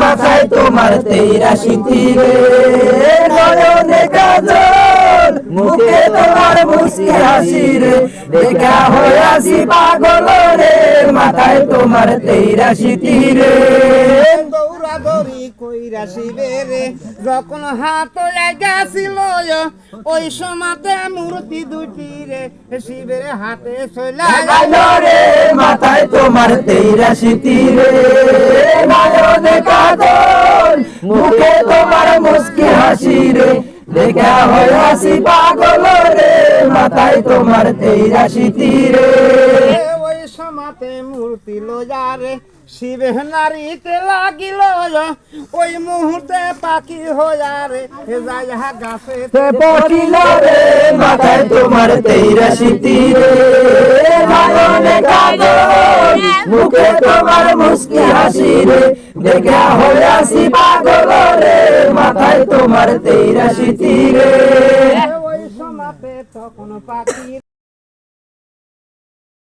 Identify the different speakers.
Speaker 1: মাথায় তোমার 83 তীরে নয়নে কাজল মুখে তোমার মুস্কি হাসি রে দেখা হইয়াছি পাগল রে মাথায় তোমার 83 তীরে
Speaker 2: দৌড়াদৌড়ি কইরা শিবেরে যখন হাত লাগাছিল ওই সময়তে মূর্তি দুটি রে শিবের হাতে চলে
Speaker 1: গেল রে মাথায় তোমার 83 তীরে নয়নে কাজল মুখে তোমার মুস্কি হাসি রে দেখা হইয়াছি পাগল রে মাথায় তোমার 83 তীরে
Speaker 2: ওই সময়তে মূর্তি লজারে শিবে নারীতে লাগিল ওই মুহূর্তে পাখি হইয়ারে যায় গাছে
Speaker 1: পটিল রে মাথায় তোমার 83 তীরে নয়নে কাজল মুখে তোমার মুস্কি হাসি রে দেখা হইয়াছি পাগল রে মাথায় তোমার 83 তীরে
Speaker 2: ওই সময়তে তখন পাখি